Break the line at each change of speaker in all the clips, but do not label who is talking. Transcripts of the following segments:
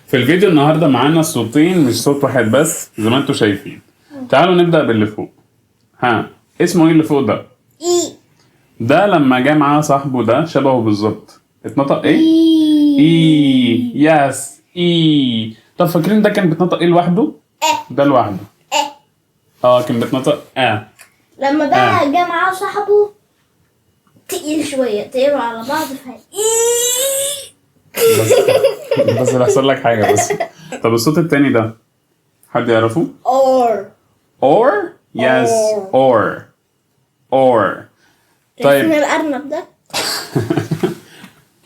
في الفيديو النهارده معانا صوتين مش صوت واحد بس زي ما انتم شايفين. تعالوا نبدأ باللي فوق. ها اسمه ايه اللي فوق ده؟
اي.
ده لما جه معاه صاحبه ده شبهه بالظبط. اتنطق ايه؟ اي. يس اي. طب فاكرين ده كان بيتنطق ايه لوحده؟ ده لوحده. كان بيتنطق
لما بقى جه معاه صاحبه تقيل شويه، تقيلوا على بعض
بس هيحصل لك حاجه بس. طب الصوت التاني ده حد يعرفه؟ اور. يس اور. طيب
اسم الارنب ده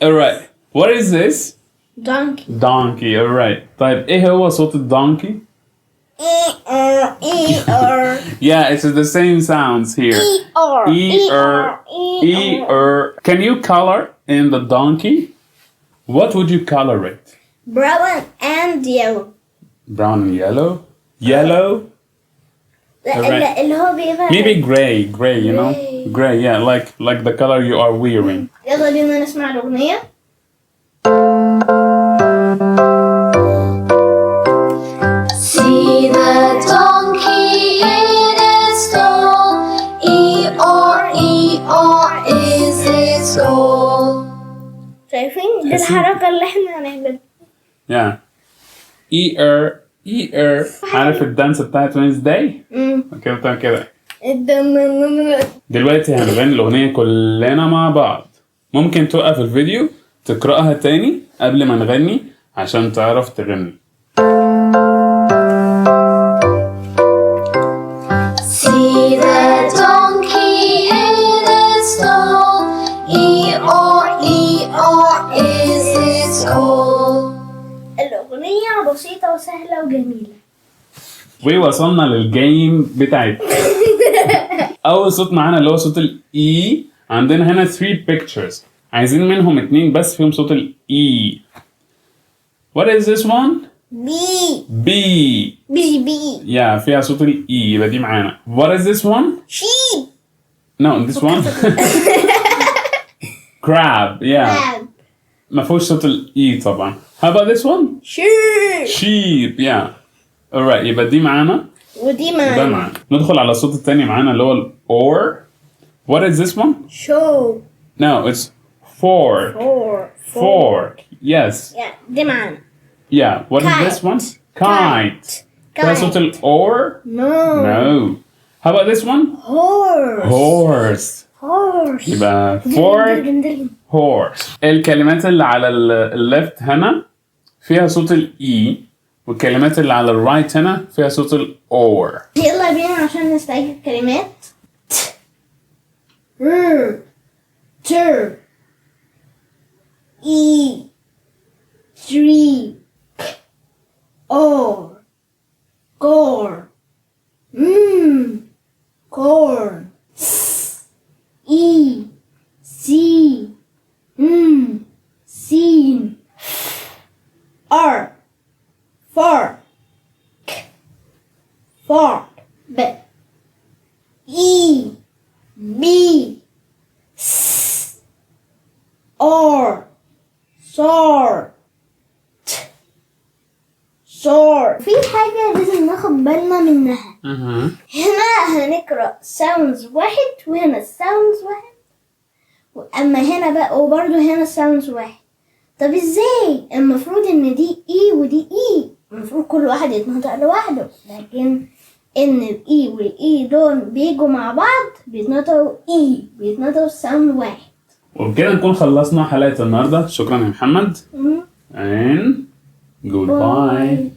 alright. What is this?
donkey.
Alright. طيب ايه هو صوت الدونكي؟ Yeah, it's the same sounds here. Can you color in the donkey? What would you color it?
brown and yellow.
Brown and yellow? Yellow?
لا اللي هو بيبقى
Maybe gray, you know? Gray, yeah, like the color you are wearing.
يلا بينا نسمع الأغنية.
See the donkey in its stall, E-R is its goal.
شايفين دي الحركة اللي احنا هنعملها.
Yeah. عارف الدانس بتاعت Wednesday؟ كده بتعمل كده. دلوقتي هنغني الأغنية كلنا مع بعض. ممكن توقف الفيديو تقرأها تاني قبل ما نغني عشان تعرف تغني.
See the donkey in its stall, E-R is its goal.
الأغنية بسيطة وسهلة وجميلة.
ووصلنا للجيم بتاعتنا. أول صوت معانا اللي هو صوت الإي. عندنا هنا 3 pictures. عايزين منهم 2 بس فيهم صوت الإي. What is this one? B. Yeah, فيها صوت الإي يبقى دي معانا. What is this one?
sheep.
No, this one. crab. Yeah. ما فيهوش صوت الإي طبعا. How about this one? sheep. Yeah. Alright, يبقى دي معانا.
ودي
ده معانا. ندخل على الصوت التاني معانا اللي هو ال or. What is this one?
show.
No, it's fork. Fork. Yes.
Yeah, دي معانا.
Yeah. What is this one? Kite. فيها صوت ال or? No. How about this one? Horse. يبقى fork. horse. الكلمات اللي على الليفت هنا فيها صوت ال E، والكلمات اللي على الرايت هنا فيها صوت ال or.
يلا بينا عشان نستعيد الكلمات. E 3 or corn. Corn. E C scene. R fork. B E B S or sword. في حاجة لازم ناخد بالنا منها. هنا هنقرأ sounds واحد وهنا sounds واحد، أما هنا بقى وبرضه هنا sounds واحد. طب ازاي؟ المفروض ان دي اي ودي اي، المفروض كل واحد يتنطق لوحده، لكن ان الاي والاي دول بيجوا مع بعض بيتنطقوا اي، بيتنطقوا ساوند واحد.
وبكده نكون خلصنا حلقة النهاردة. شكرا يا محمد. And goodbye.